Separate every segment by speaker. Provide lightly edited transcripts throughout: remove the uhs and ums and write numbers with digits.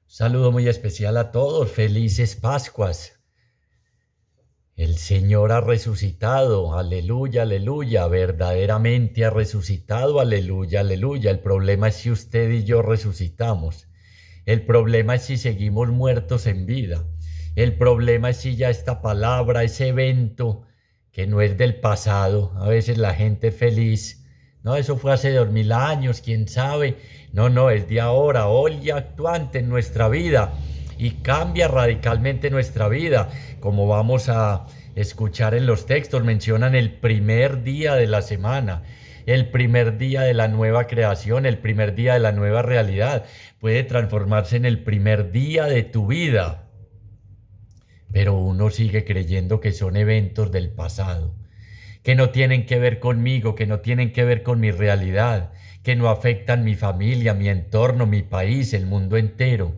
Speaker 1: Saludo muy especial a todos, felices Pascuas. El Señor ha resucitado, aleluya, aleluya, verdaderamente ha resucitado, aleluya, aleluya. El problema es si usted y yo resucitamos. El problema es si seguimos muertos en vida. El problema es si ya esta palabra, ese evento que no es del pasado, a veces la gente es feliz. No, eso fue hace 2000 años, quién sabe. No, no, es de ahora, hoy y actuante en nuestra vida y cambia radicalmente nuestra vida. Como vamos a escuchar en los textos, mencionan el primer día de la semana, el primer día de la nueva creación, el primer día de la nueva realidad. Puede transformarse en el primer día de tu vida, pero uno sigue creyendo que son eventos del pasado, que no tienen que ver conmigo, que no tienen que ver con mi realidad, que no afectan mi familia, mi entorno, mi país, el mundo entero.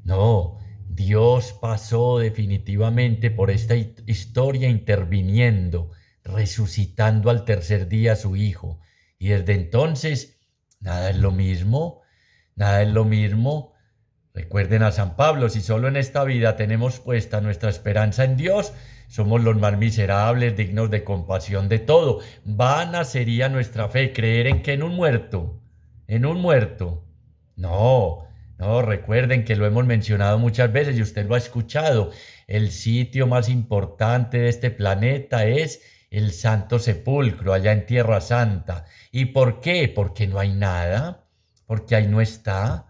Speaker 1: No, Dios pasó definitivamente por esta historia interviniendo, resucitando al tercer día a su Hijo. Y desde entonces, nada es lo mismo, nada es lo mismo. Recuerden a San Pablo, si solo en esta vida tenemos puesta nuestra esperanza en Dios, somos los más miserables, dignos de compasión de todo. Vana sería nuestra fe, creer en que en un muerto. No, no, recuerden que lo hemos mencionado muchas veces y usted lo ha escuchado. El sitio más importante de este planeta es el Santo Sepulcro, allá en Tierra Santa. ¿Y por qué? Porque no hay nada, porque ahí no está.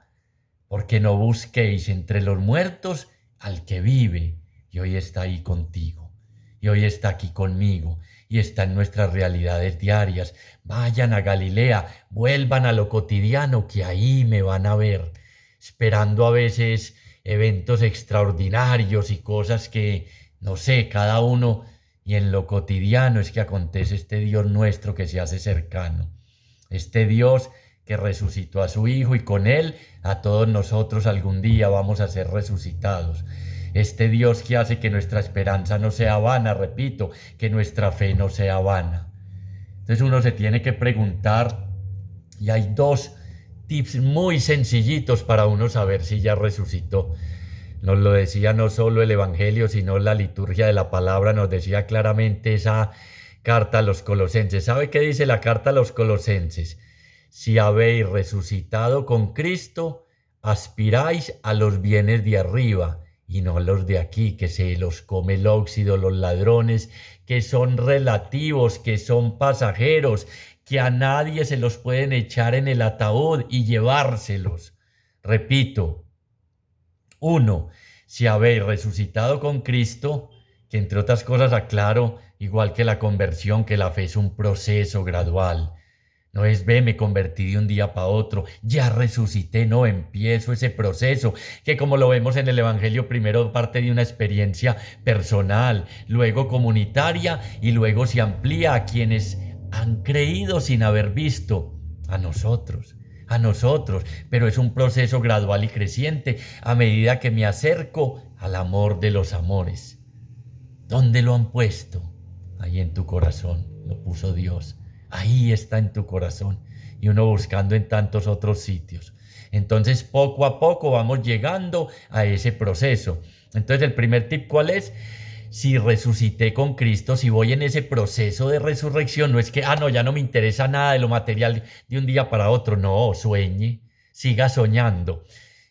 Speaker 1: Porque no busquéis entre los muertos al que vive y hoy está ahí contigo, y hoy está aquí conmigo, y está en nuestras realidades diarias. Vayan a Galilea, vuelvan a lo cotidiano, que ahí me van a ver, esperando a veces eventos extraordinarios y cosas que, no sé, cada uno, y en lo cotidiano es que acontece este Dios nuestro que se hace cercano, este Dios que resucitó a su Hijo y con él a todos nosotros algún día vamos a ser resucitados. Este Dios que hace que nuestra esperanza no sea vana, repito, que nuestra fe no sea vana. Entonces uno se tiene que preguntar, y hay dos tips muy sencillitos para uno saber si ya resucitó. Nos lo decía no solo el Evangelio, sino la liturgia de la palabra, nos decía claramente esa carta a los colosenses. ¿Sabe qué dice la carta a los colosenses? Si habéis resucitado con Cristo, aspiráis a los bienes de arriba y no a los de aquí, que se los come el óxido, los ladrones, que son relativos, que son pasajeros, que a nadie se los pueden echar en el ataúd y llevárselos. Repito, uno, si habéis resucitado con Cristo, que entre otras cosas aclaro, igual que la conversión, que la fe es un proceso gradual. No es, ve, me convertí de un día para otro, ya resucité, no, empiezo ese proceso, que como lo vemos en el Evangelio, primero parte de una experiencia personal, luego comunitaria y luego se amplía a quienes han creído sin haber visto, a nosotros, pero es un proceso gradual y creciente a medida que me acerco al amor de los amores. ¿Dónde lo han puesto? Ahí en tu corazón, lo puso Dios. Ahí está en tu corazón y uno buscando en tantos otros sitios. Entonces, poco a poco vamos llegando a ese proceso. Entonces, el primer tip, ¿cuál es? Si resucité con Cristo, si voy en ese proceso de resurrección, no es que, no, ya no me interesa nada de lo material de un día para otro. No, sueñe, siga soñando.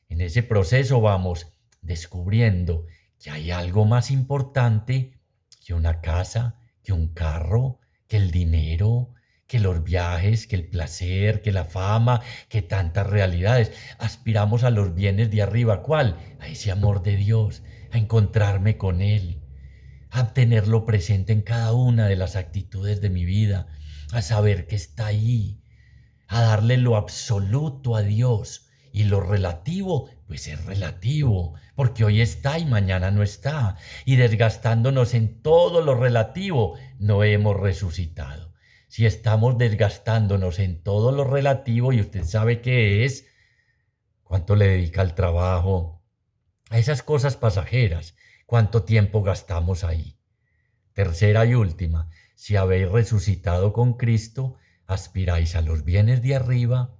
Speaker 1: En ese proceso vamos descubriendo que hay algo más importante que una casa, que un carro, que el dinero, que los viajes, que el placer, que la fama, que tantas realidades. Aspiramos a los bienes de arriba. ¿Cuál? A ese amor de Dios, a encontrarme con Él, a tenerlo presente en cada una de las actitudes de mi vida, a saber que está ahí, a darle lo absoluto a Dios. Y lo relativo, pues es relativo, porque hoy está y mañana no está. Y desgastándonos en todo lo relativo, no hemos resucitado. Si estamos desgastándonos en todo lo relativo, y usted sabe qué es, cuánto le dedica al trabajo, a esas cosas pasajeras, cuánto tiempo gastamos ahí. Tercera y última, si habéis resucitado con Cristo, aspiráis a los bienes de arriba.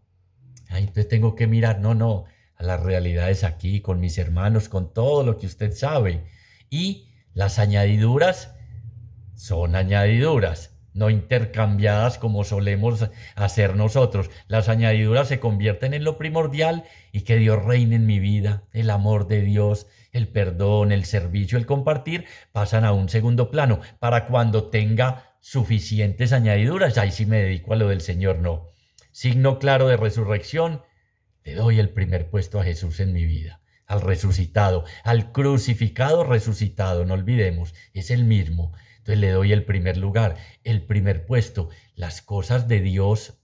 Speaker 1: Entonces tengo que mirar, no, no, a las realidades aquí, con mis hermanos, con todo lo que usted sabe. Y las añadiduras son añadiduras, no intercambiadas como solemos hacer nosotros. Las añadiduras se convierten en lo primordial y que Dios reine en mi vida. El amor de Dios, el perdón, el servicio, el compartir pasan a un segundo plano para cuando tenga suficientes añadiduras. Ahí sí me dedico a lo del Señor, no. Signo claro de resurrección, le doy el primer puesto a Jesús en mi vida, al resucitado, al crucificado resucitado, no olvidemos, es el mismo. Entonces le doy el primer lugar, el primer puesto. Las cosas de Dios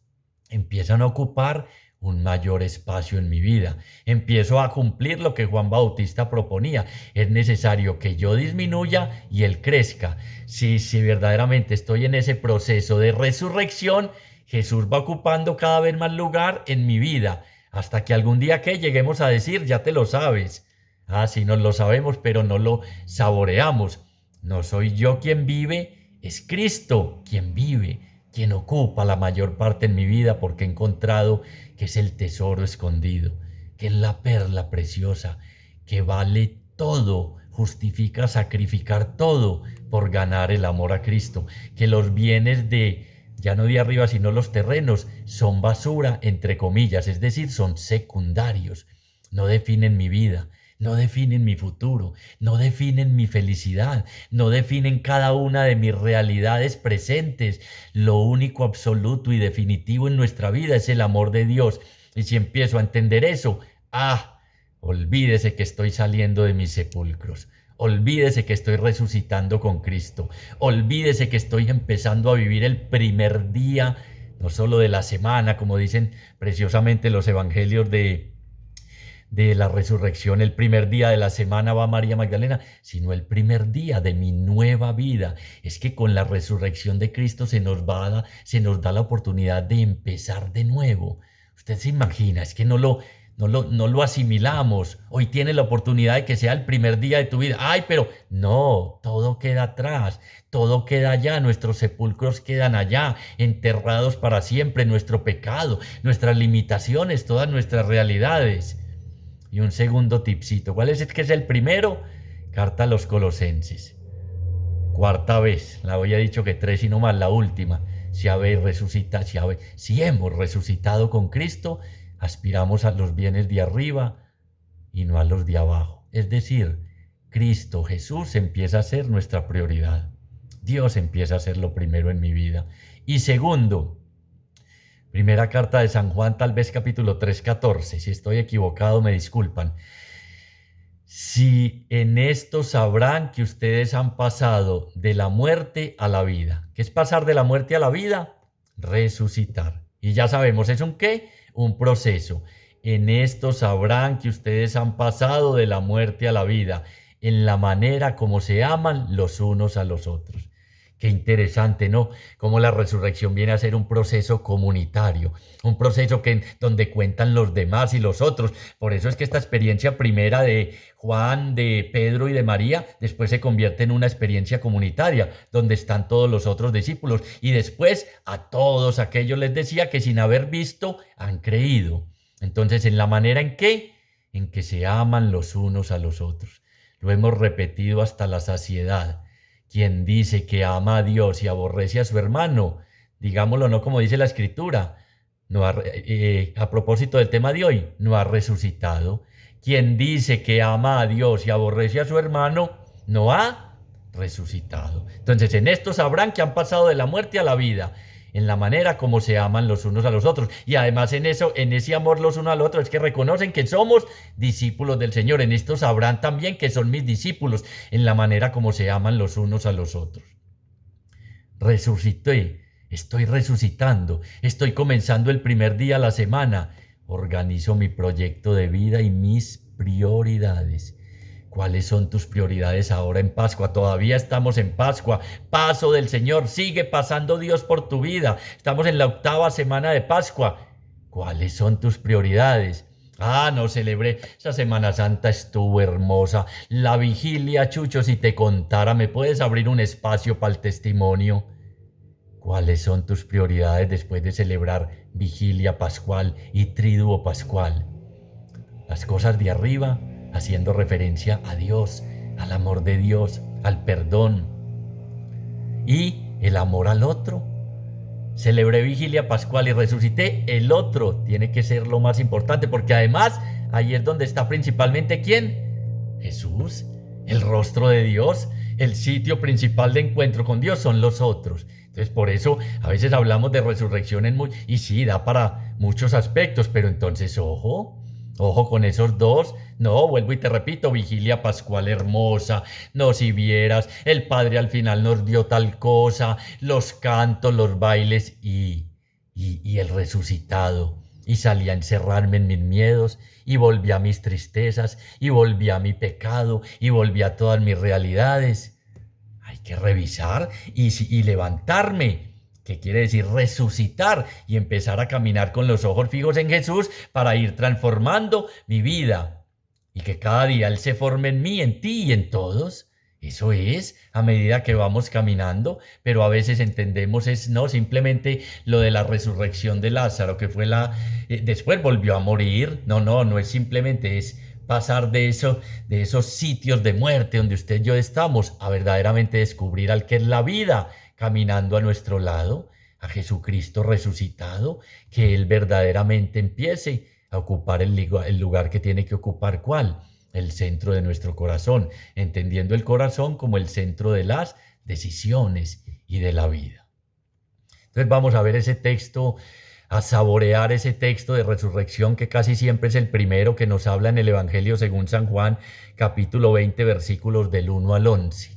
Speaker 1: empiezan a ocupar un mayor espacio en mi vida. Empiezo a cumplir lo que Juan Bautista proponía. Es necesario que yo disminuya y Él crezca. Si verdaderamente estoy en ese proceso de resurrección, Jesús va ocupando cada vez más lugar en mi vida, hasta que algún día que lleguemos a decir, ya te lo sabes. Ah, sí, nos lo sabemos, pero no lo saboreamos. No soy yo quien vive, es Cristo quien vive, quien ocupa la mayor parte en mi vida, porque he encontrado que es el tesoro escondido, que es la perla preciosa, que vale todo, justifica sacrificar todo por ganar el amor a Cristo, que los bienes ya no de arriba, sino los terrenos, son basura, entre comillas, es decir, son secundarios, no definen mi vida. No definen mi futuro, no definen mi felicidad, no definen cada una de mis realidades presentes. Lo único absoluto y definitivo en nuestra vida es el amor de Dios. Y si empiezo a entender eso, olvídese que estoy saliendo de mis sepulcros. Olvídese que estoy resucitando con Cristo. Olvídese que estoy empezando a vivir el primer día, no solo de la semana, como dicen preciosamente los evangelios de la resurrección, el primer día de la semana va María Magdalena, sino el primer día de mi nueva vida. Es que con la resurrección de Cristo se nos da la oportunidad de empezar de nuevo. Usted se imagina, es que no lo asimilamos. Hoy tiene la oportunidad de que sea el primer día de tu vida. Ay, pero no, todo queda atrás, todo queda allá, nuestros sepulcros quedan allá, enterrados para siempre, nuestro pecado, nuestras limitaciones, todas nuestras realidades. Y un segundo tipcito, ¿cuál es que es el primero? Carta a los Colosenses. Cuarta vez, la había dicho que 3 y no más, la última. Si hemos resucitado con Cristo, aspiramos a los bienes de arriba y no a los de abajo. Es decir, Cristo Jesús empieza a ser nuestra prioridad. Dios empieza a ser lo primero en mi vida. Y segundo, primera carta de San Juan, tal vez capítulo 3:14. Si estoy equivocado, me disculpan. Si en esto sabrán que ustedes han pasado de la muerte a la vida. ¿Qué es pasar de la muerte a la vida? Resucitar. Y ya sabemos, ¿es un qué? Un proceso. En esto sabrán que ustedes han pasado de la muerte a la vida, en la manera como se aman los unos a los otros. Qué interesante, ¿no? Cómo la resurrección viene a ser un proceso comunitario, un proceso donde cuentan los demás y los otros. Por eso es que esta experiencia primera de Juan, de Pedro y de María, después se convierte en una experiencia comunitaria, donde están todos los otros discípulos. Y después a todos aquellos les decía que sin haber visto, han creído. Entonces, ¿en la manera en qué? En que se aman los unos a los otros. Lo hemos repetido hasta la saciedad. Quien dice que ama a Dios y aborrece a su hermano, digámoslo no como dice la Escritura, a propósito del tema de hoy, no ha resucitado. Quien dice que ama a Dios y aborrece a su hermano, no ha resucitado. Entonces, en esto sabrán que han pasado de la muerte a la vida, en la manera como se aman los unos a los otros. Y además en ese amor los unos al otro es que reconocen que somos discípulos del Señor. En esto sabrán también que son mis discípulos, en la manera como se aman los unos a los otros. Resucité, estoy resucitando, estoy comenzando el primer día a la semana. Organizo mi proyecto de vida y mis prioridades. ¿Cuáles son tus prioridades ahora en Pascua? Todavía estamos en Pascua. Paso del Señor. Sigue pasando Dios por tu vida. Estamos en la 8ª semana de Pascua. ¿Cuáles son tus prioridades? No celebré. Esa Semana Santa estuvo hermosa. La vigilia, Chucho, si te contara, ¿me puedes abrir un espacio para el testimonio? ¿Cuáles son tus prioridades después de celebrar vigilia pascual y triduo pascual? las cosas de arriba, haciendo referencia a Dios, al amor de Dios, al perdón y el amor al otro. Celebré vigilia pascual y resucité, el otro tiene que ser lo más importante, porque además ahí es donde está principalmente ¿quién? Jesús, el rostro de Dios, el sitio principal de encuentro con Dios son los otros. Entonces por eso a veces hablamos de resurrección y sí, da para muchos aspectos, pero entonces ojo con esos dos. No, vuelvo y te repito, vigilia pascual hermosa. No, si vieras, el Padre al final nos dio tal cosa, los cantos, los bailes y el resucitado. Y salí a encerrarme en mis miedos, y volví a mis tristezas, y volví a mi pecado, y volví a todas mis realidades. Hay que revisar y levantarme. ¿Qué quiere decir resucitar? Y empezar a caminar con los ojos fijos en Jesús para ir transformando mi vida. Y que cada día Él se forme en mí, en ti y en todos. Eso es, a medida que vamos caminando, pero a veces entendemos es no simplemente lo de la resurrección de Lázaro, que fue después volvió a morir. No es simplemente, es pasar de esos sitios de muerte donde usted y yo estamos, a verdaderamente descubrir al que es la vida, caminando a nuestro lado, a Jesucristo resucitado, que Él verdaderamente empiece a ocupar el lugar que tiene que ocupar. ¿Cuál? El centro de nuestro corazón, entendiendo el corazón como el centro de las decisiones y de la vida. Entonces vamos a ver ese texto, a saborear ese texto de resurrección que casi siempre es el primero que nos habla en el Evangelio según San Juan, capítulo 20, versículos del 1 al 11.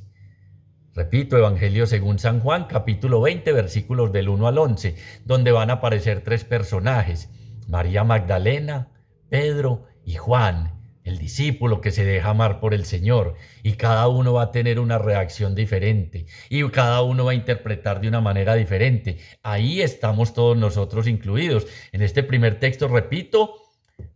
Speaker 1: Repito, Evangelio según San Juan, capítulo 20, versículos del 1 al 11, donde van a aparecer tres personajes: María Magdalena, Pedro y Juan, el discípulo que se deja amar por el Señor, y cada uno va a tener una reacción diferente, y cada uno va a interpretar de una manera diferente. Ahí estamos todos nosotros incluidos. En este primer texto, repito,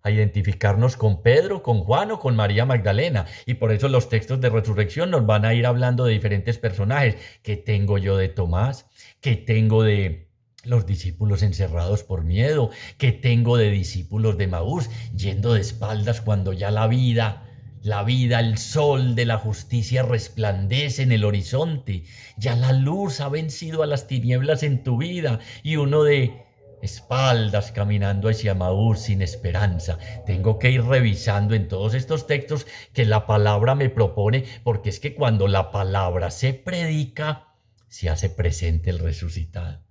Speaker 1: a identificarnos con Pedro, con Juan o con María Magdalena. Y por eso los textos de resurrección nos van a ir hablando de diferentes personajes. ¿Qué tengo yo de Tomás? ¿Qué tengo de los discípulos encerrados por miedo? ¿Qué tengo de discípulos de Maús yendo de espaldas cuando ya la vida, el sol de la justicia resplandece en el horizonte? Ya la luz ha vencido a las tinieblas en tu vida y uno de espaldas caminando hacia Maús sin esperanza. Tengo que ir revisando en todos estos textos que la palabra me propone, porque es que cuando la palabra se predica, se hace presente el resucitado.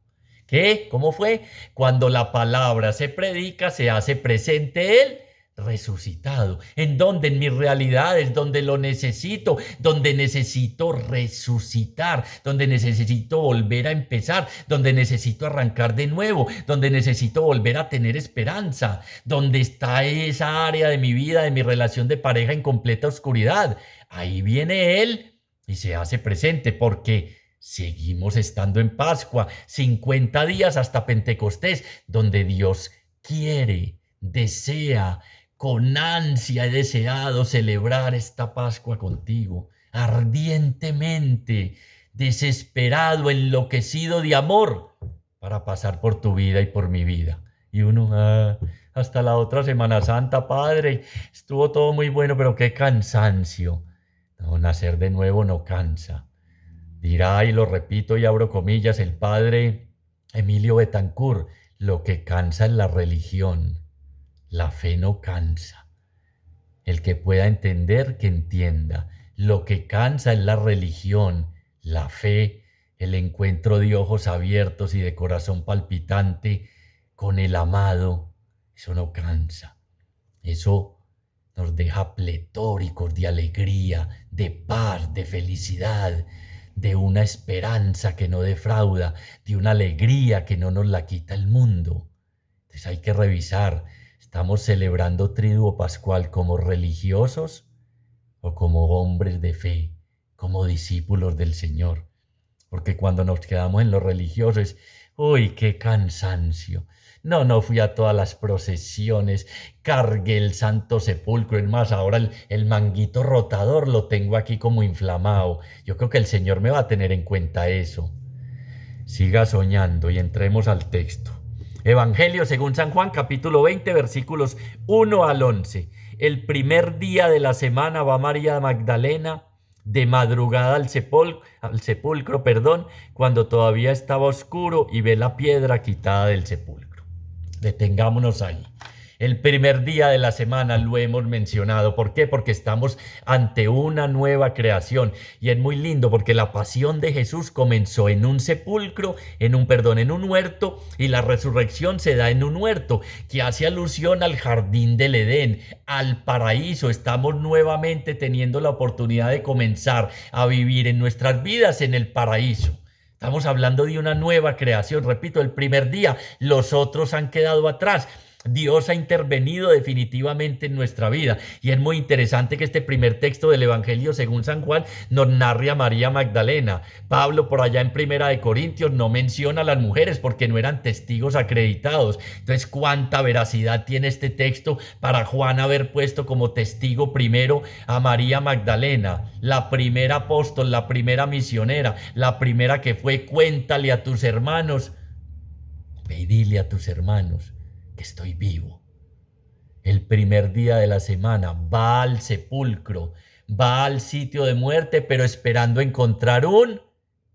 Speaker 1: ¿Qué? ¿Cómo fue? Cuando la palabra se predica, se hace presente el resucitado. ¿En dónde? En mis realidades, donde lo necesito, donde necesito resucitar, donde necesito volver a empezar, donde necesito arrancar de nuevo, donde necesito volver a tener esperanza, donde está esa área de mi vida, de mi relación de pareja en completa oscuridad. Ahí viene Él y se hace presente, porque seguimos estando en Pascua, 50 días hasta Pentecostés, donde Dios quiere, desea, con ansia he deseado celebrar esta Pascua contigo, ardientemente, desesperado, enloquecido de amor, para pasar por tu vida y por mi vida. Y uno, hasta la otra Semana Santa, Padre, estuvo todo muy bueno, pero qué cansancio. No, nacer de nuevo no cansa. Dirá, y lo repito y abro comillas, el padre Emilio Betancourt: lo que cansa es la religión, la fe no cansa. El que pueda entender, que entienda. Lo que cansa es la religión, la fe, el encuentro de ojos abiertos y de corazón palpitante con el amado. Eso no cansa. Eso nos deja pletóricos de alegría, de paz, de felicidad, de una esperanza que no defrauda, de una alegría que no nos la quita el mundo. Entonces hay que revisar, ¿estamos celebrando Triduo Pascual como religiosos o como hombres de fe, como discípulos del Señor? Porque cuando nos quedamos en lo religioso es, ¡uy, qué cansancio! No fui a todas las procesiones, cargué el Santo Sepulcro, es más, ahora el manguito rotador lo tengo aquí como inflamado. Yo creo que el Señor me va a tener en cuenta eso. Siga soñando y entremos al texto. Evangelio según San Juan, capítulo 20, versículos 1 al 11. el primer día de la semana va María Magdalena de madrugada al sepulcro, cuando todavía estaba oscuro y ve la piedra quitada del sepulcro. Detengámonos ahí. El primer día de la semana lo hemos mencionado. ¿Por qué? Porque estamos ante una nueva creación. Y es muy lindo porque la pasión de Jesús comenzó en un sepulcro, en un huerto, y la resurrección se da en un huerto, que hace alusión al jardín del Edén, al paraíso. Estamos nuevamente teniendo la oportunidad de comenzar a vivir en nuestras vidas en el paraíso. Estamos hablando de una nueva creación. Repito, el primer día, los otros han quedado atrás. Dios ha intervenido definitivamente en nuestra vida, y es muy interesante que este primer texto del Evangelio según San Juan nos narre a María Magdalena. Pablo por allá en Primera de Corintios no menciona a las mujeres porque no eran testigos acreditados. Entonces, ¿cuánta veracidad tiene este texto para Juan haber puesto como testigo primero a María Magdalena, la primera apóstol, la primera misionera, la primera que fue: cuéntale a tus hermanos, ve y dile a tus hermanos que estoy vivo? El primer día de la semana va al sepulcro, va al sitio de muerte, pero esperando encontrar un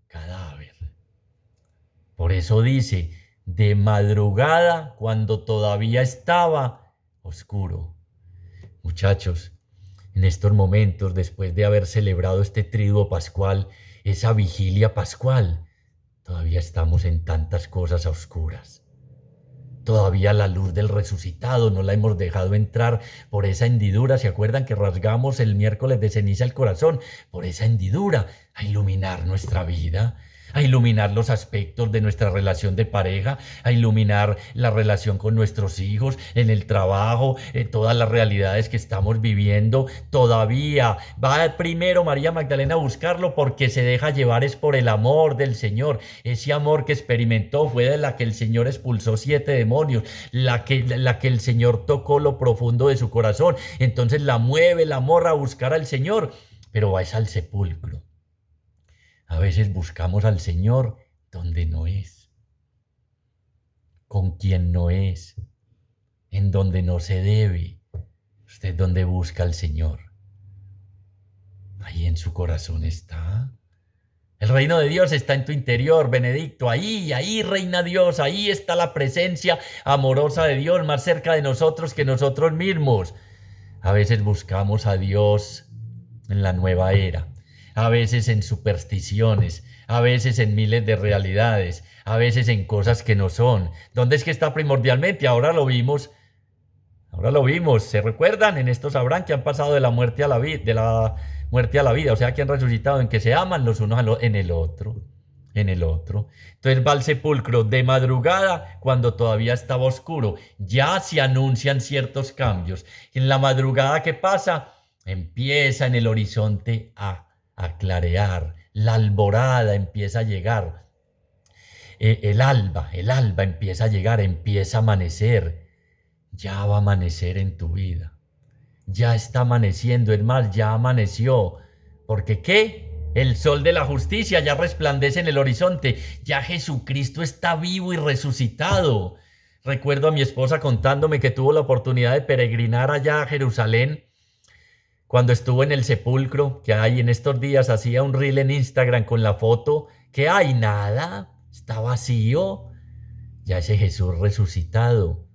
Speaker 1: cadáver. Por eso dice, de madrugada, cuando todavía estaba oscuro. Muchachos, en estos momentos, después de haber celebrado este triduo pascual, esa vigilia pascual, todavía estamos en tantas cosas a oscuras. Todavía la luz del resucitado no la hemos dejado entrar por esa hendidura. ¿Se acuerdan que rasgamos el miércoles de ceniza el corazón? Por esa hendidura, a iluminar nuestra vida, a iluminar los aspectos de nuestra relación de pareja, a iluminar la relación con nuestros hijos, en el trabajo, en todas las realidades que estamos viviendo. Todavía va primero María Magdalena a buscarlo porque se deja llevar es por el amor del Señor. Ese amor que experimentó fue de la que el Señor expulsó 7 demonios, la que el Señor tocó lo profundo de su corazón. Entonces la mueve el amor a buscar al Señor, pero va al sepulcro. A veces buscamos al Señor donde no es, con quien no es, en donde no se debe. ¿Usted dónde busca al Señor? Ahí en su corazón está. El reino de Dios está en tu interior, Benedicto. Ahí reina Dios. Ahí está la presencia amorosa de Dios, más cerca de nosotros que nosotros mismos. A veces buscamos a Dios en la nueva era. A veces en supersticiones, a veces en miles de realidades, a veces en cosas que no son. ¿Dónde es que está primordialmente? Ahora lo vimos. ¿Se recuerdan? En esto sabrán que han pasado de la muerte a la vida, o sea, que han resucitado, en que se aman los unos en el otro. Entonces va al sepulcro de madrugada cuando todavía estaba oscuro. Ya se anuncian ciertos cambios. En la madrugada que pasa, empieza en el horizonte a clarear, la alborada empieza a llegar, el alba empieza a llegar, empieza a amanecer. Ya va a amanecer en tu vida, ya está amaneciendo, es más, ya amaneció, porque ¿qué? El sol de la justicia ya resplandece en el horizonte, ya Jesucristo está vivo y resucitado. Recuerdo a mi esposa contándome que tuvo la oportunidad de peregrinar allá a Jerusalén, cuando estuvo en el sepulcro, que hay en estos días, hacía un reel en Instagram con la foto, que hay nada, está vacío. Ya ese Jesús resucitado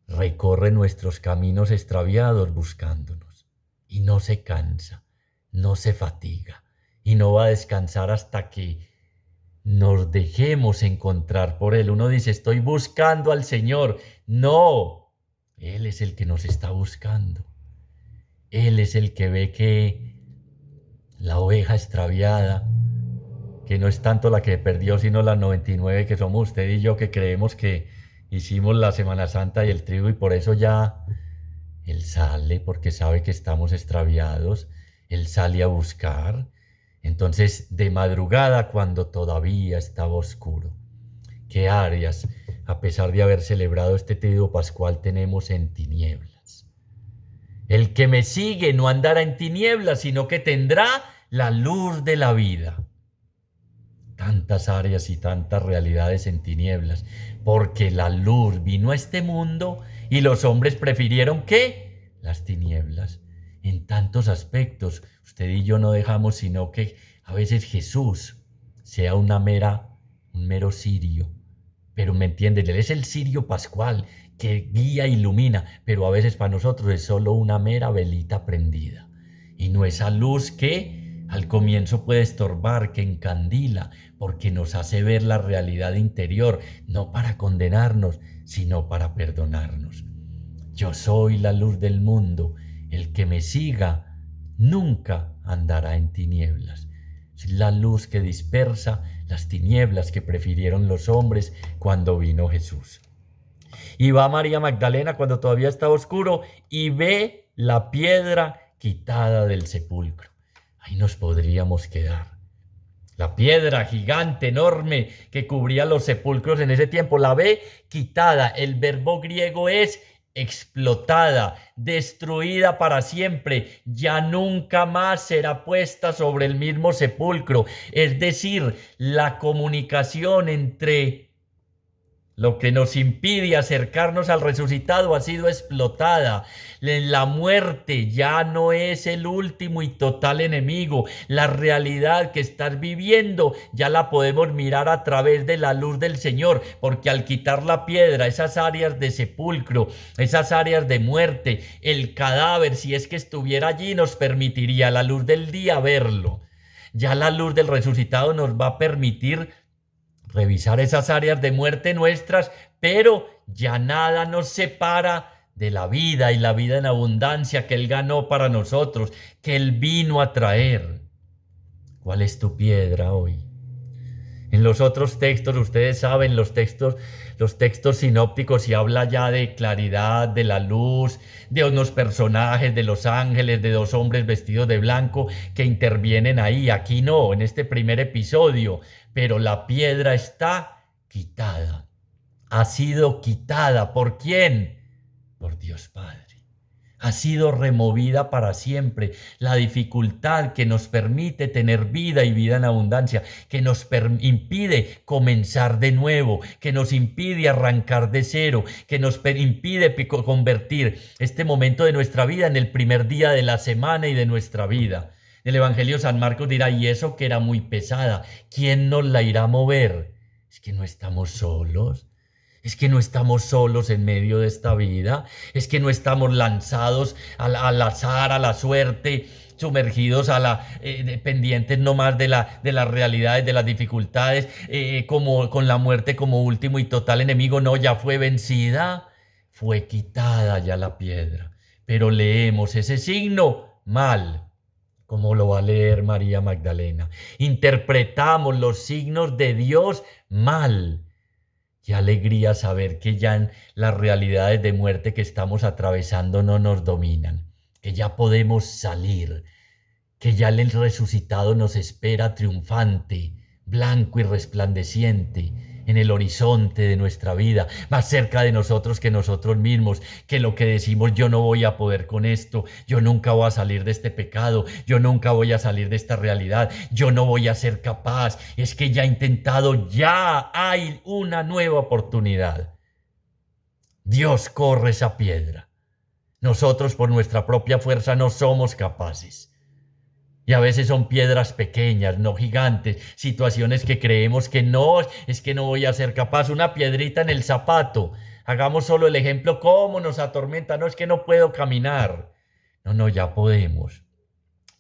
Speaker 1: recorre nuestros caminos extraviados buscándonos, y no se cansa, no se fatiga, y no va a descansar hasta que nos dejemos encontrar por Él. Uno dice, estoy buscando al Señor. No, Él es el que nos está buscando. Él es el que ve que la oveja extraviada, que no es tanto la que perdió, sino las 99 que somos usted y yo, que creemos que hicimos la Semana Santa y el trigo, y por eso ya Él sale, porque sabe que estamos extraviados. Él sale a buscar. Entonces, de madrugada, cuando todavía estaba oscuro, ¿qué áreas, a pesar de haber celebrado este triduo pascual, tenemos en tinieblas? El que me sigue no andará en tinieblas, sino que tendrá la luz de la vida. Tantas áreas y tantas realidades en tinieblas, porque la luz vino a este mundo y los hombres prefirieron ¿qué? las tinieblas. En tantos aspectos, usted y yo no dejamos sino que a veces Jesús sea un mero cirio. Pero me entienden, Él es el cirio pascual que guía e ilumina, pero a veces para nosotros es solo una mera velita prendida. Y no esa luz que al comienzo puede estorbar, que encandila, porque nos hace ver la realidad interior, no para condenarnos, sino para perdonarnos. Yo soy la luz del mundo, el que me siga nunca andará en tinieblas. Es la luz que dispersa las tinieblas que prefirieron los hombres cuando vino Jesús. Y va María Magdalena cuando todavía estaba oscuro y ve la piedra quitada del sepulcro. Ahí nos podríamos quedar. La piedra gigante, enorme, que cubría los sepulcros en ese tiempo, la ve quitada. El verbo griego es explotada, destruida para siempre, ya nunca más será puesta sobre el mismo sepulcro. Es decir, la comunicación entre lo que nos impide acercarnos al resucitado ha sido explotada. La muerte ya no es el último y total enemigo. La realidad que estás viviendo ya la podemos mirar a través de la luz del Señor, porque al quitar la piedra, esas áreas de sepulcro, esas áreas de muerte, el cadáver, si es que estuviera allí, nos permitiría la luz del día verlo. Ya la luz del resucitado nos va a permitir revisar esas áreas de muerte nuestras, pero ya nada nos separa de la vida y la vida en abundancia que Él ganó para nosotros, que Él vino a traer. ¿Cuál es tu piedra hoy? En los otros textos, ustedes saben, los textos sinópticos, se habla ya de claridad, de la luz, de unos personajes, de los ángeles, de dos hombres vestidos de blanco que intervienen ahí. Aquí no, en este primer episodio, pero la piedra está quitada. Ha sido quitada. ¿Por quién? Por Dios Padre. Ha sido removida para siempre. La dificultad que nos permite tener vida y vida en abundancia, que nos impide comenzar de nuevo, que nos impide arrancar de cero, que nos impide convertir este momento de nuestra vida en el primer día de la semana y de nuestra vida. El Evangelio de San Marcos dirá, y eso que era muy pesada, ¿quién nos la irá a mover? Es que no estamos solos. Es que no estamos solos en medio de esta vida, es que no estamos lanzados al azar, a la suerte, sumergidos dependientes no más de las realidades, de las dificultades, como con la muerte como último y total enemigo. No, ya fue vencida, fue quitada ya la piedra. Pero leemos ese signo mal. ¿Cómo lo va a leer María Magdalena? Interpretamos los signos de Dios mal. Qué alegría saber que ya en las realidades de muerte que estamos atravesando no nos dominan, que ya podemos salir, que ya el resucitado nos espera triunfante, blanco y resplandeciente en el horizonte de nuestra vida, más cerca de nosotros que nosotros mismos, que lo que decimos yo no voy a poder con esto, yo nunca voy a salir de este pecado, yo nunca voy a salir de esta realidad, yo no voy a ser capaz, es que ya he intentado, ya hay una nueva oportunidad. Dios corre esa piedra. Nosotros por nuestra propia fuerza no somos capaces. Y a veces son piedras pequeñas, no gigantes, situaciones que creemos que no, es que no voy a ser capaz. Una piedrita en el zapato. Hagamos solo el ejemplo, cómo nos atormenta. No, es que no puedo caminar. No, ya podemos.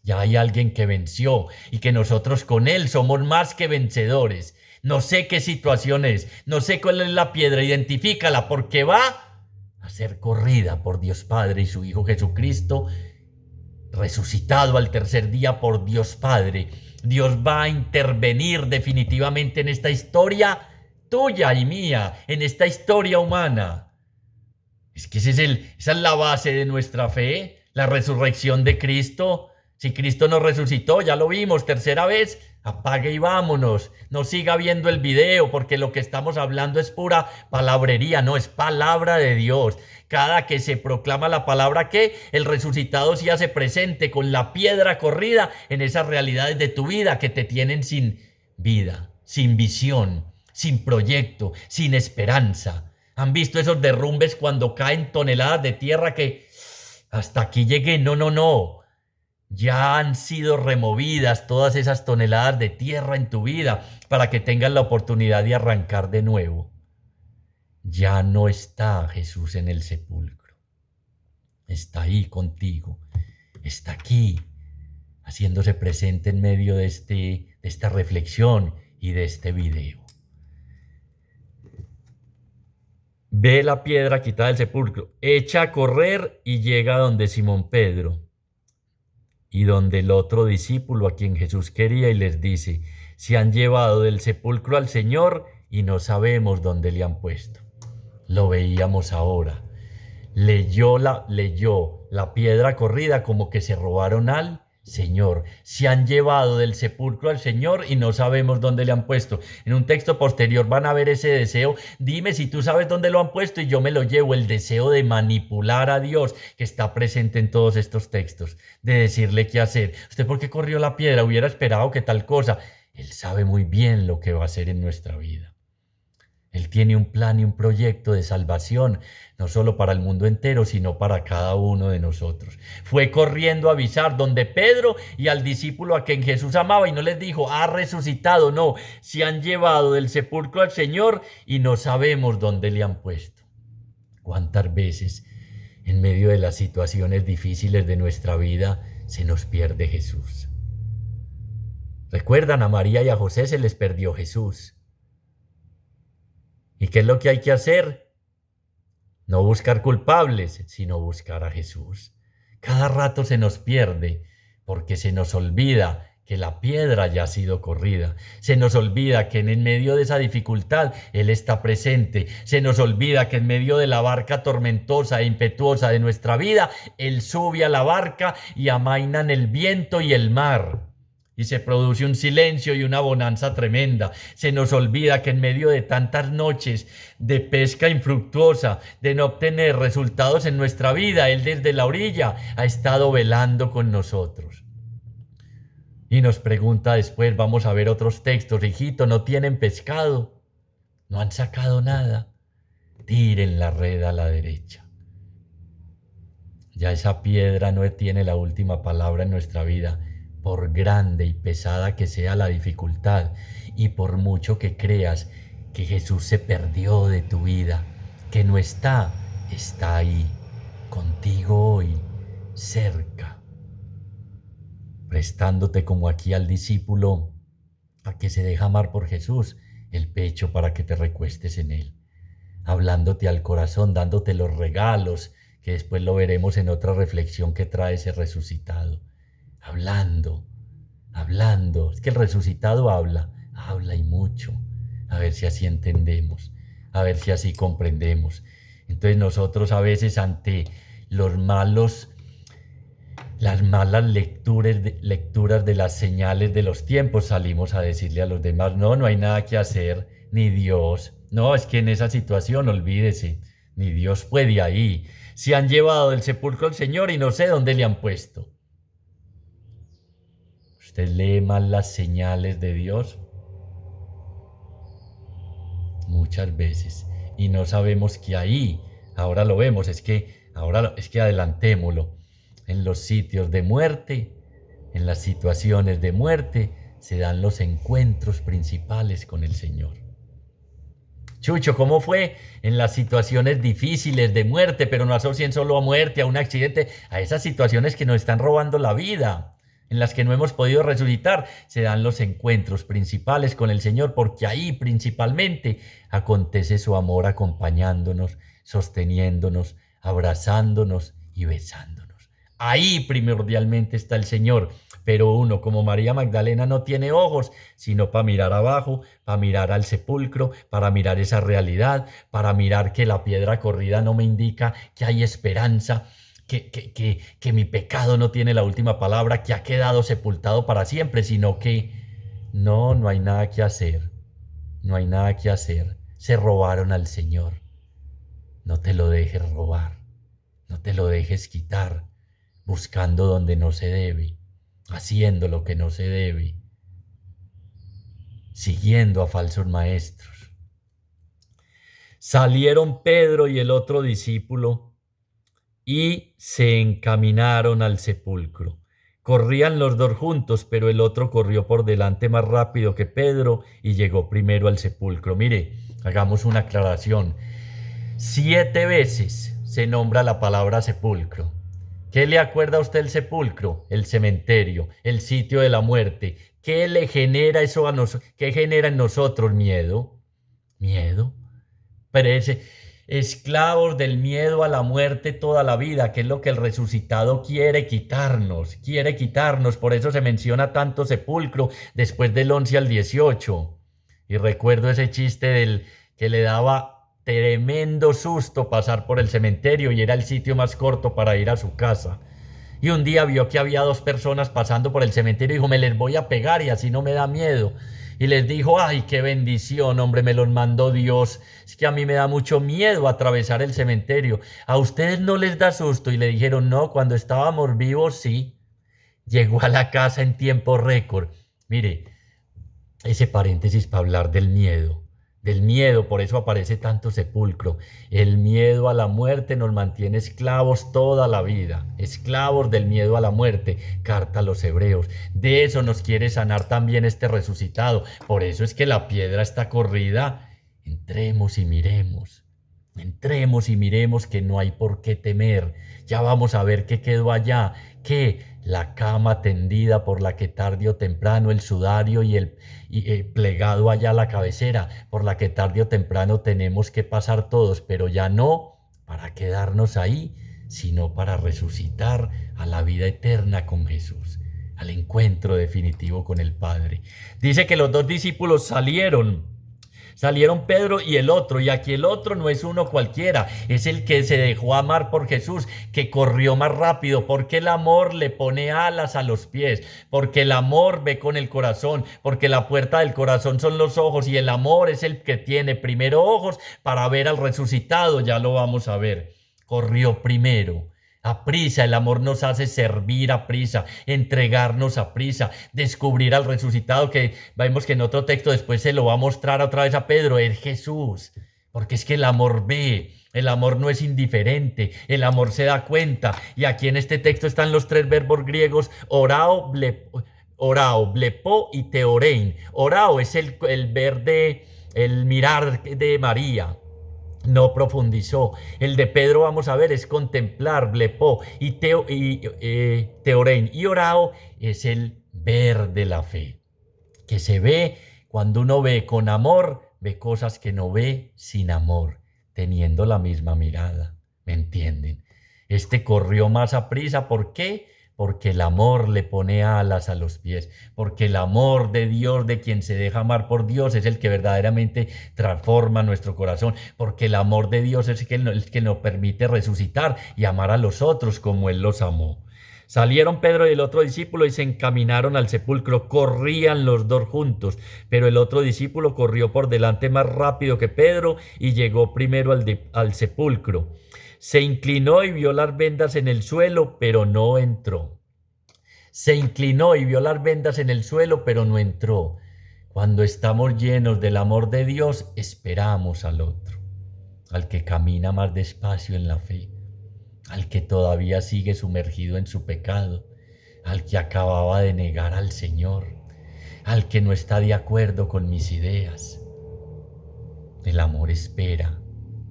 Speaker 1: Ya hay alguien que venció y que nosotros con él somos más que vencedores. No sé qué situación es, no sé cuál es la piedra, identifícala porque va a ser corrida por Dios Padre y su Hijo Jesucristo, resucitado al tercer día por Dios Padre. Dios va a intervenir definitivamente en esta historia tuya y mía, en esta historia humana. Es que esa es la base de nuestra fe, la resurrección de Cristo. Si Cristo nos resucitó, ya lo vimos, tercera vez, apague y vámonos. No siga viendo el video porque lo que estamos hablando es pura palabrería, no es palabra de Dios. Cada que se proclama la palabra que el resucitado se hace presente con la piedra corrida en esas realidades de tu vida que te tienen sin vida, sin visión, sin proyecto, sin esperanza. ¿Han visto esos derrumbes cuando caen toneladas de tierra que hasta aquí llegué. No, no, no. Ya han sido removidas todas esas toneladas de tierra en tu vida para que tengas la oportunidad de arrancar de nuevo. Ya no está Jesús en el sepulcro. Está ahí contigo. Está aquí, haciéndose presente en medio de esta reflexión y de este video. Ve la piedra quitada del sepulcro, echa a correr y llega donde Simón Pedro y donde el otro discípulo a quien Jesús quería y les dice, se han llevado del sepulcro al Señor y no sabemos dónde le han puesto. Lo veíamos ahora. Leyó la piedra corrida como que se robaron al Señor. Se han llevado del sepulcro al Señor y no sabemos dónde le han puesto. En un texto posterior van a ver ese deseo. Dime si tú sabes dónde lo han puesto y yo me lo llevo. El deseo de manipular a Dios que está presente en todos estos textos. De decirle qué hacer. ¿Usted por qué corrió la piedra? Hubiera esperado que tal cosa. Él sabe muy bien lo que va a hacer en nuestra vida. Él tiene un plan y un proyecto de salvación, no solo para el mundo entero, sino para cada uno de nosotros. Fue corriendo a avisar donde Pedro y al discípulo a quien Jesús amaba y no les dijo, ha resucitado, no, se han llevado del sepulcro al Señor y no sabemos dónde le han puesto. ¿Cuántas veces en medio de las situaciones difíciles de nuestra vida se nos pierde Jesús? ¿Recuerdan? A María y a José se les perdió Jesús. ¿Y qué es lo que hay que hacer? No buscar culpables, sino buscar a Jesús. Cada rato se nos pierde porque se nos olvida que la piedra ya ha sido corrida. Se nos olvida que en medio de esa dificultad Él está presente. Se nos olvida que en medio de la barca tormentosa e impetuosa de nuestra vida, Él sube a la barca y amainan el viento y el mar. Y se produce un silencio y una bonanza tremenda. Se nos olvida que en medio de tantas noches de pesca infructuosa, de no obtener resultados en nuestra vida, Él desde la orilla ha estado velando con nosotros. Y nos pregunta después, vamos a ver otros textos, hijito, ¿no tienen pescado? ¿No han sacado nada? Tiren la red a la derecha. Ya esa piedra no tiene la última palabra en nuestra vida. Por grande y pesada que sea la dificultad y por mucho que creas que Jesús se perdió de tu vida, que no está, está ahí, contigo hoy, cerca, prestándote como aquí al discípulo a que se deja amar por Jesús, el pecho para que te recuestes en él, hablándote al corazón, dándote los regalos, que después lo veremos en otra reflexión que trae ese resucitado. Hablando. Es que el resucitado habla y mucho. A ver si así entendemos, a ver si así comprendemos. Entonces nosotros a veces ante las malas lecturas de las señales de los tiempos salimos a decirle a los demás, no hay nada que hacer, ni Dios. No, es que en esa situación, olvídese, ni Dios puede ahí. Se han llevado del sepulcro al Señor y no sé dónde le han puesto. ¿Usted lee mal las señales de Dios? Muchas veces. Y no sabemos que ahí, ahora lo vemos, es que adelantémoslo. En los sitios de muerte, en las situaciones de muerte, se dan los encuentros principales con el Señor. Chucho, ¿cómo fue en las situaciones difíciles de muerte? Pero no asocien solo a muerte, a un accidente, a esas situaciones que nos están robando la vida, en las que no hemos podido resucitar, se dan los encuentros principales con el Señor, porque ahí principalmente acontece su amor acompañándonos, sosteniéndonos, abrazándonos y besándonos. Ahí primordialmente está el Señor, pero uno como María Magdalena no tiene ojos, sino para mirar abajo, para mirar al sepulcro, para mirar esa realidad, para mirar que la piedra corrida no me indica que hay esperanza, que mi pecado no tiene la última palabra, que ha quedado sepultado para siempre, sino que no hay nada que hacer, no hay nada que hacer. Se robaron al Señor. No te lo dejes robar, no te lo dejes quitar, buscando donde no se debe, haciendo lo que no se debe, siguiendo a falsos maestros. Salieron Pedro y el otro discípulo y se encaminaron al sepulcro. Corrían los dos juntos, pero el otro corrió por delante más rápido que Pedro y llegó primero al sepulcro. Mire, hagamos una aclaración. 7 veces se nombra la palabra sepulcro. ¿Qué le acuerda a usted el sepulcro? El cementerio, el sitio de la muerte. ¿Qué le genera eso a nosotros? ¿Qué genera en nosotros miedo? Miedo. Esclavos del miedo a la muerte toda la vida, que es lo que el resucitado quiere quitarnos, quiere quitarnos. Por eso se menciona tanto sepulcro después del 11 al 18. Y recuerdo ese chiste del que le daba tremendo susto pasar por el cementerio y era el sitio más corto para ir a su casa. Y un día vio que había dos personas pasando por el cementerio y dijo, me les voy a pegar y así no me da miedo. Y les dijo, ay, qué bendición, hombre, me los mandó Dios. Es que a mí me da mucho miedo atravesar el cementerio. ¿A ustedes no les da susto? Y le dijeron, no, cuando estábamos vivos, sí. Llegó a la casa en tiempo récord. Mire, ese paréntesis para hablar del miedo, por eso aparece tanto sepulcro. El miedo a la muerte nos mantiene esclavos toda la vida, esclavos del miedo a la muerte, carta a los Hebreos. De eso nos quiere sanar también este resucitado. Por eso es que la piedra está corrida. Entremos y miremos que no hay por qué temer. Ya vamos a ver qué quedó allá, que la cama tendida por la que tarde o temprano el sudario plegado allá a la cabecera, por la que tarde o temprano tenemos que pasar todos, pero ya no para quedarnos ahí, sino para resucitar a la vida eterna con Jesús, al encuentro definitivo con el Padre. Dice que los dos discípulos Salieron Pedro y el otro, y aquí el otro no es uno cualquiera, es el que se dejó amar por Jesús, que corrió más rápido, porque el amor le pone alas a los pies, porque el amor ve con el corazón, porque la puerta del corazón son los ojos, y el amor es el que tiene primero ojos para ver al resucitado, ya lo vamos a ver. Corrió primero. A prisa, el amor nos hace servir a prisa, entregarnos a prisa, descubrir al resucitado que vemos que en otro texto después se lo va a mostrar otra vez a Pedro, es Jesús, porque es que el amor ve, el amor no es indiferente, el amor se da cuenta, y aquí en este texto están los 3 verbos griegos, orao, blepo y teorein. Orao es el ver el mirar de María. No profundizó. El de Pedro, vamos a ver, es contemplar, blepó, teorein. Y orao es el ver de la fe, que se ve cuando uno ve con amor, ve cosas que no ve sin amor, teniendo la misma mirada. ¿Me entienden? Este corrió más a prisa. ¿Por qué? Porque el amor le pone alas a los pies, porque el amor de Dios, de quien se deja amar por Dios, es el que verdaderamente transforma nuestro corazón, porque el amor de Dios es el que nos permite resucitar y amar a los otros como Él los amó. Salieron Pedro y el otro discípulo y se encaminaron al sepulcro. Corrían los dos juntos, pero el otro discípulo corrió por delante más rápido que Pedro y llegó primero al sepulcro. Se inclinó y vio las vendas en el suelo, pero no entró. Se inclinó y vio las vendas en el suelo, pero no entró. Cuando estamos llenos del amor de Dios, esperamos al otro, al que camina más despacio en la fe, al que todavía sigue sumergido en su pecado, al que acababa de negar al Señor, al que no está de acuerdo con mis ideas. El amor espera,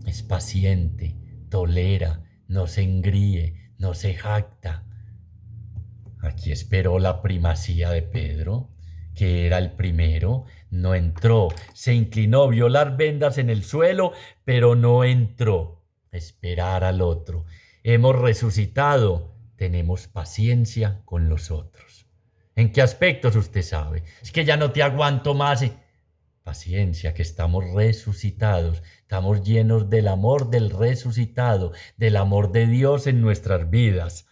Speaker 1: es paciente, tolera, no se engríe, no se jacta. Aquí esperó la primacía de Pedro, que era el primero, no entró, se inclinó, vio las vendas en el suelo, pero no entró. Esperar al otro. Hemos resucitado, tenemos paciencia con los otros. ¿En qué aspectos usted sabe? Es que ya no te aguanto más. Paciencia, que estamos resucitados, estamos llenos del amor del resucitado, del amor de Dios en nuestras vidas.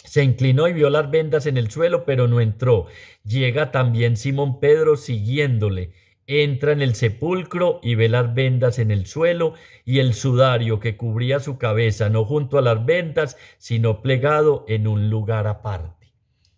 Speaker 1: Se inclinó y vio las vendas en el suelo, pero no entró. Llega también Simón Pedro siguiéndole. Entra en el sepulcro y ve las vendas en el suelo y el sudario que cubría su cabeza, no junto a las vendas, sino plegado en un lugar aparte.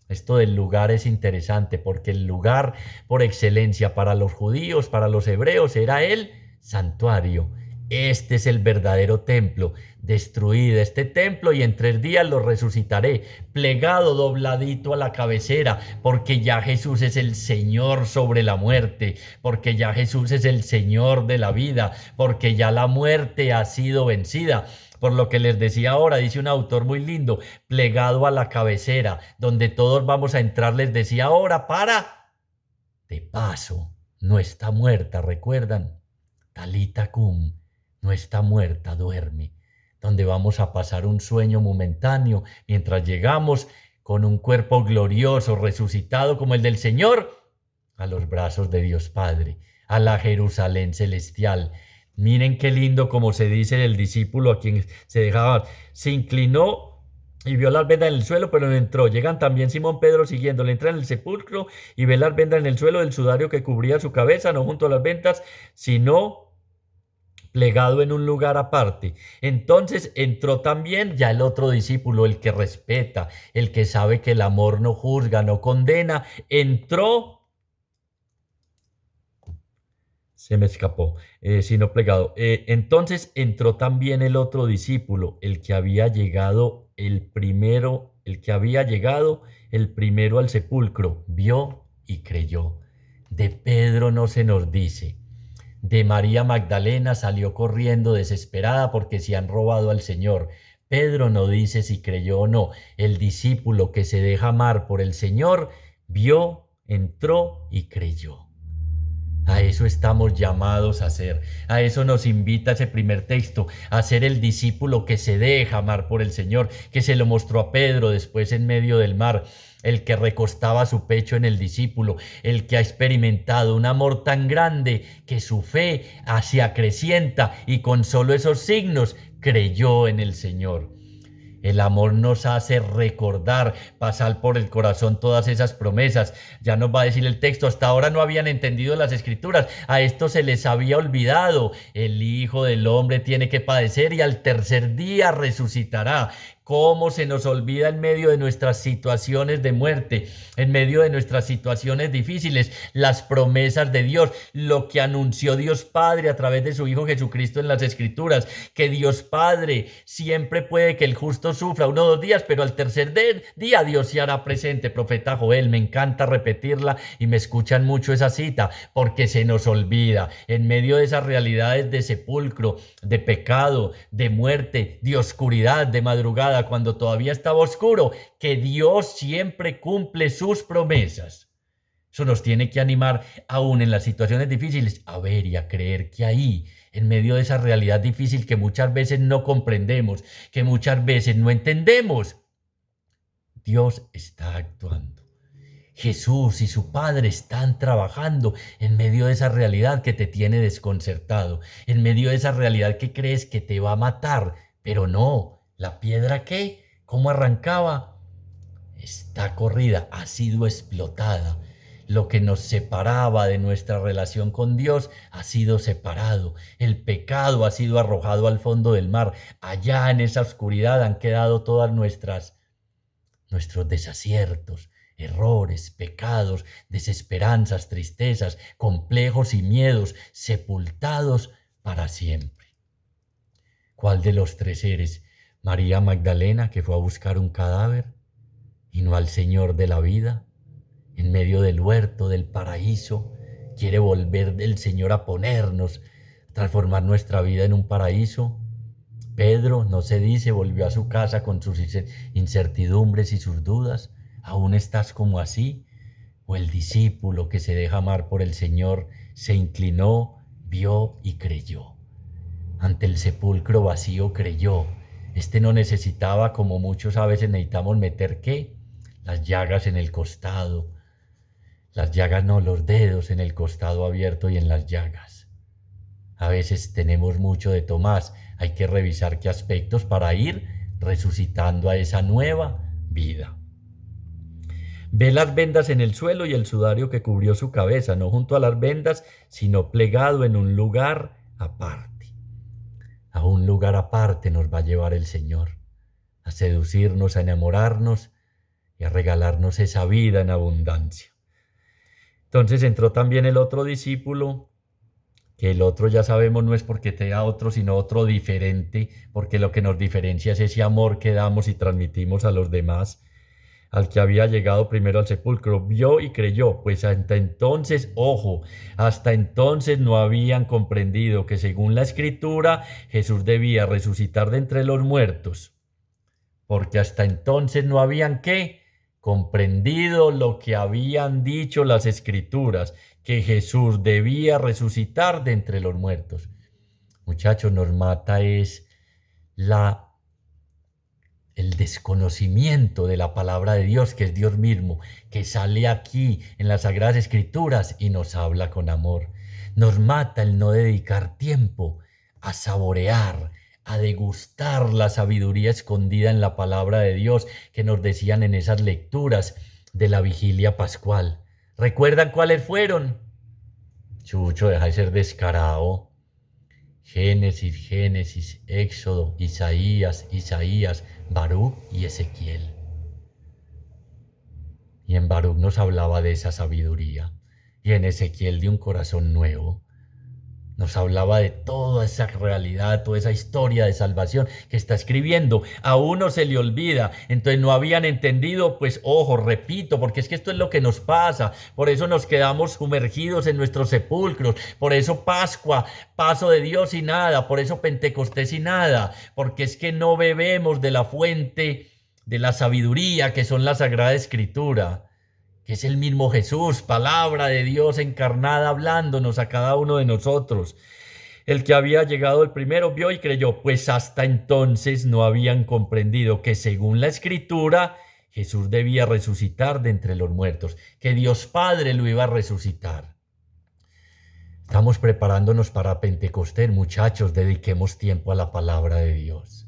Speaker 1: Esto del lugar es interesante porque el lugar por excelencia para los judíos, para los hebreos, era el santuario, Este es el verdadero templo. Destruid este templo y en 3 días lo resucitaré, plegado, dobladito a la cabecera, porque ya Jesús es el Señor sobre la muerte, porque ya Jesús es el Señor de la vida, porque ya la muerte ha sido vencida. Por lo que les decía ahora, dice un autor muy lindo, plegado a la cabecera, donde todos vamos a entrar, les decía ahora, de paso, no está muerta, ¿recuerdan? Talita cum, no está muerta, duerme, donde vamos a pasar un sueño momentáneo mientras llegamos con un cuerpo glorioso, resucitado como el del Señor, a los brazos de Dios Padre, a la Jerusalén celestial. Miren qué lindo como se dice el discípulo a quien se dejaba, se inclinó y vio las vendas en el suelo, pero no entró. Llegan también Simón Pedro siguiéndole, entra en el sepulcro y ve las vendas en el suelo del sudario que cubría su cabeza, no junto a las ventas, sino plegado en un lugar aparte. Entonces entró también ya el otro discípulo, el que respeta, el que sabe que el amor no juzga, no condena, entró. Se me escapó, sino plegado. Entonces entró también el otro discípulo, el que había llegado el primero, el que había llegado el primero al sepulcro, vio y creyó. De Pedro no se nos dice. De María Magdalena salió corriendo desesperada porque se han robado al Señor. Pedro no dice si creyó o no. El discípulo que se deja amar por el Señor vio, entró y creyó. A eso estamos llamados a ser. A eso nos invita ese primer texto, a ser el discípulo que se deja amar por el Señor, que se lo mostró a Pedro después en medio del mar, el que recostaba su pecho en el discípulo, el que ha experimentado un amor tan grande que su fe se acrecienta y con solo esos signos creyó en el Señor. El amor nos hace recordar, pasar por el corazón todas esas promesas. Ya nos va a decir el texto, hasta ahora no habían entendido las escrituras, a esto se les había olvidado. El Hijo del Hombre tiene que padecer y al tercer día resucitará. ¿Cómo se nos olvida en medio de nuestras situaciones de muerte, en medio de nuestras situaciones difíciles, las promesas de Dios, lo que anunció Dios Padre a través de su Hijo Jesucristo en las Escrituras, que Dios Padre siempre puede que el justo sufra 1 o 2 días, pero al tercer día Dios se hará presente? Profeta Joel, me encanta repetirla y me escuchan mucho esa cita, porque se nos olvida en medio de esas realidades de sepulcro, de pecado, de muerte, de oscuridad, de madrugada, cuando todavía estaba oscuro, que Dios siempre cumple sus promesas. Eso nos tiene que animar aún en las situaciones difíciles a ver y a creer que ahí, en medio de esa realidad difícil que muchas veces no comprendemos, que muchas veces no entendemos, Dios está actuando. Jesús y su Padre están trabajando en medio de esa realidad que te tiene desconcertado, en medio de esa realidad que crees que te va a matar, pero no. ¿La piedra qué? ¿Cómo arrancaba? Está corrida, ha sido explotada. Lo que nos separaba de nuestra relación con Dios ha sido separado. El pecado ha sido arrojado al fondo del mar. Allá en esa oscuridad han quedado todas nuestros desaciertos, errores, pecados, desesperanzas, tristezas, complejos y miedos, sepultados para siempre. ¿Cuál de los 3 eres? ¿María Magdalena, que fue a buscar un cadáver y no al Señor de la vida? En medio del huerto, del paraíso, quiere volver el Señor a ponernos, transformar nuestra vida en un paraíso. Pedro, no se dice, volvió a su casa con sus incertidumbres y sus dudas. ¿Aún estás como así? ¿O el discípulo que se deja amar por el Señor se inclinó, vio y creyó? Ante el sepulcro vacío creyó. Este no necesitaba, como muchos a veces necesitamos, meter ¿qué? Las llagas en el costado. Las llagas no, los dedos en el costado abierto y en las llagas. A veces tenemos mucho de Tomás. Hay que revisar qué aspectos para ir resucitando a esa nueva vida. Ve las vendas en el suelo y el sudario que cubrió su cabeza, no junto a las vendas, sino plegado en un lugar aparte. A un lugar aparte nos va a llevar el Señor, a seducirnos, a enamorarnos y a regalarnos esa vida en abundancia. Entonces entró también el otro discípulo, que el otro ya sabemos no es porque tenga otro, sino otro diferente, porque lo que nos diferencia es ese amor que damos y transmitimos a los demás. Al que había llegado primero al sepulcro, vio y creyó, pues hasta entonces, ojo, hasta entonces no habían comprendido que según la escritura Jesús debía resucitar de entre los muertos, porque hasta entonces no habían ¿qué? Comprendido lo que habían dicho las escrituras, que Jesús debía resucitar de entre los muertos. Muchachos, nos mata es la el desconocimiento de la palabra de Dios, que es Dios mismo, que sale aquí en las Sagradas Escrituras y nos habla con amor. Nos mata el no dedicar tiempo a saborear, a degustar la sabiduría escondida en la palabra de Dios que nos decían en esas lecturas de la vigilia pascual. ¿Recuerdan cuáles fueron? Chucho, deja de ser descarado. Génesis, Génesis, Éxodo, Isaías, Baruch y Ezequiel. Y en Baruch nos hablaba de esa sabiduría, y en Ezequiel de un corazón nuevo. Nos hablaba de toda esa realidad, toda esa historia de salvación que está escribiendo. A uno se le olvida, entonces no habían entendido, pues ojo, repito, porque es que esto es lo que nos pasa. Por eso nos quedamos sumergidos en nuestros sepulcros. Por eso Pascua, paso de Dios y nada. Por eso Pentecostés y nada. Porque es que no bebemos de la fuente de la sabiduría que son la Sagrada Escritura, que es el mismo Jesús, palabra de Dios encarnada, hablándonos a cada uno de nosotros. El que había llegado el primero vio y creyó, pues hasta entonces no habían comprendido que según la Escritura Jesús debía resucitar de entre los muertos, que Dios Padre lo iba a resucitar. Estamos preparándonos para Pentecostés, muchachos, dediquemos tiempo a la palabra de Dios.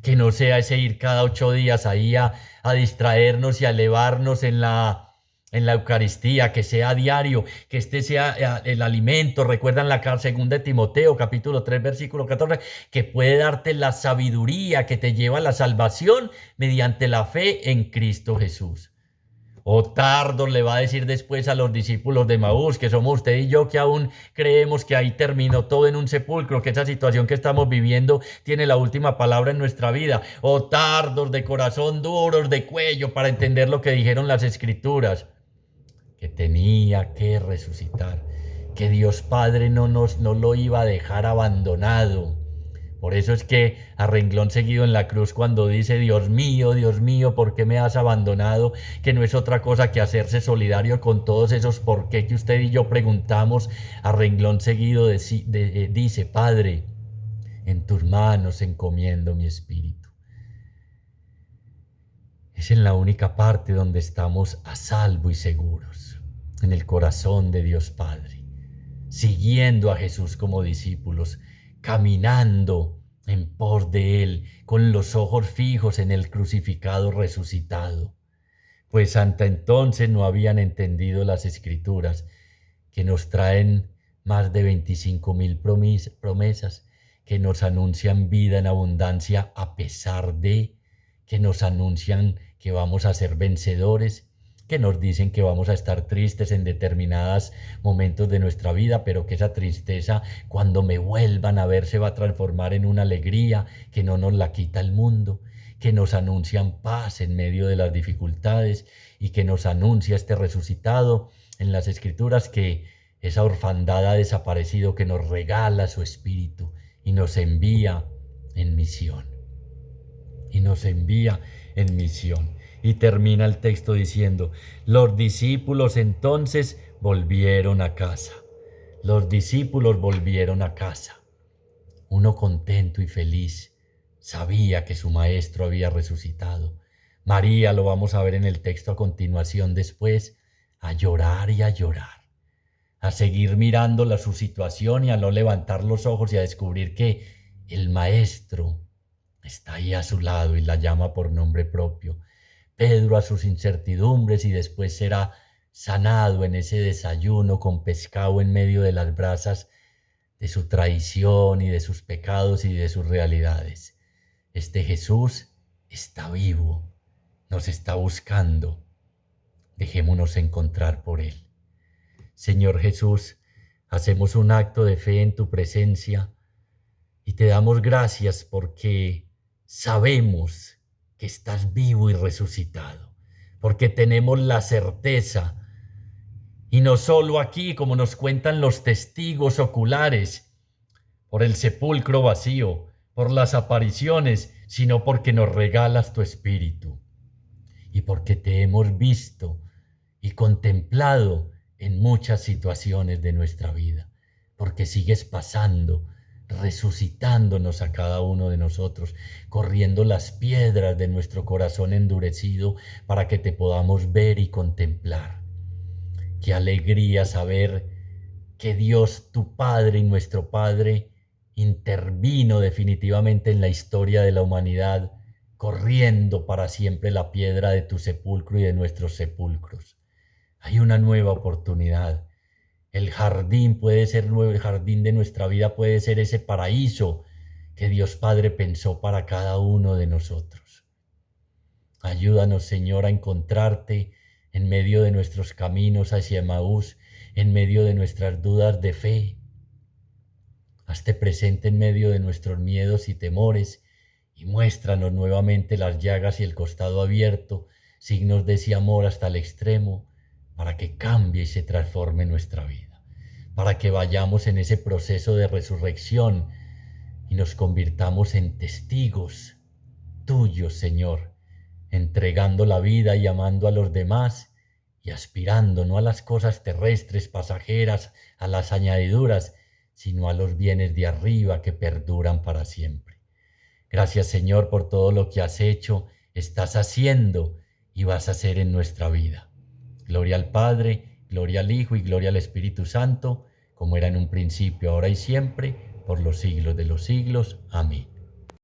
Speaker 1: Que no sea ese ir cada 8 días ahí a distraernos y a elevarnos en la Eucaristía, que sea diario, que este sea el alimento. Recuerdan la segunda de Timoteo, capítulo 3, versículo 14, que puede darte la sabiduría que te lleva a la salvación mediante la fe en Cristo Jesús. O tardo le va a decir después a los discípulos de Maús, que somos usted y yo, que aún creemos que ahí terminó todo en un sepulcro, que esa situación que estamos viviendo tiene la última palabra en nuestra vida. O tardos de corazón, duros de cuello para entender lo que dijeron las escrituras, que tenía que resucitar, que Dios Padre no lo iba a dejar abandonado. Por eso es que a renglón seguido en la cruz, cuando dice Dios mío, ¿por qué me has abandonado? Que no es otra cosa que hacerse solidario con todos esos por qué que usted y yo preguntamos. A renglón seguido dice, Padre, en tus manos encomiendo mi espíritu. Es en la única parte donde estamos a salvo y seguros, en el corazón de Dios Padre, siguiendo a Jesús como discípulos, caminando en pos de Él, con los ojos fijos en el crucificado resucitado. Pues hasta entonces no habían entendido las Escrituras, que nos traen más de 25,000 promesas, que nos anuncian vida en abundancia a pesar de, que nos anuncian que vamos a ser vencedores, que nos dicen que vamos a estar tristes en determinados momentos de nuestra vida, pero que esa tristeza, cuando me vuelvan a ver, se va a transformar en una alegría que no nos la quita el mundo, que nos anuncian paz en medio de las dificultades y que nos anuncia este resucitado en las Escrituras, que esa orfandad ha desaparecido, que nos regala su espíritu y nos envía en misión. Y nos envía en misión. Y termina el texto diciendo, los discípulos entonces volvieron a casa. Los discípulos volvieron a casa. Uno contento y feliz, sabía que su maestro había resucitado. María, lo vamos a ver en el texto a continuación después, a llorar y a llorar, a seguir mirando su situación y a no levantar los ojos y a descubrir que el maestro está ahí a su lado y la llama por nombre propio. Pedro a sus incertidumbres y después será sanado en ese desayuno con pescado en medio de las brasas de su traición y de sus pecados y de sus realidades. Este Jesús está vivo, nos está buscando. Dejémonos encontrar por Él. Señor Jesús, hacemos un acto de fe en tu presencia y te damos gracias porque sabemos que estás vivo y resucitado, porque tenemos la certeza, y no solo aquí, como nos cuentan los testigos oculares, por el sepulcro vacío, por las apariciones, sino porque nos regalas tu espíritu y porque te hemos visto y contemplado en muchas situaciones de nuestra vida, porque sigues pasando, resucitándonos a cada uno de nosotros, corriendo las piedras de nuestro corazón endurecido para que te podamos ver y contemplar. Qué alegría saber que Dios, tu Padre y nuestro Padre, intervino definitivamente en la historia de la humanidad, corriendo para siempre la piedra de tu sepulcro y de nuestros sepulcros. Hay una nueva oportunidad. El jardín puede ser nuevo, el jardín de nuestra vida puede ser ese paraíso que Dios Padre pensó para cada uno de nosotros. Ayúdanos, Señor, a encontrarte en medio de nuestros caminos hacia Emaús, en medio de nuestras dudas de fe. Hazte presente en medio de nuestros miedos y temores y muéstranos nuevamente las llagas y el costado abierto, signos de ese amor hasta el extremo, para que cambie y se transforme nuestra vida, para que vayamos en ese proceso de resurrección y nos convirtamos en testigos tuyos, Señor, entregando la vida y amando a los demás y aspirando no a las cosas terrestres, pasajeras, a las añadiduras, sino a los bienes de arriba que perduran para siempre. Gracias, Señor, por todo lo que has hecho, estás haciendo y vas a hacer en nuestra vida. Gloria al Padre, gloria al Hijo y gloria al Espíritu Santo, como era en un principio, ahora y siempre, por los siglos de los siglos. Amén.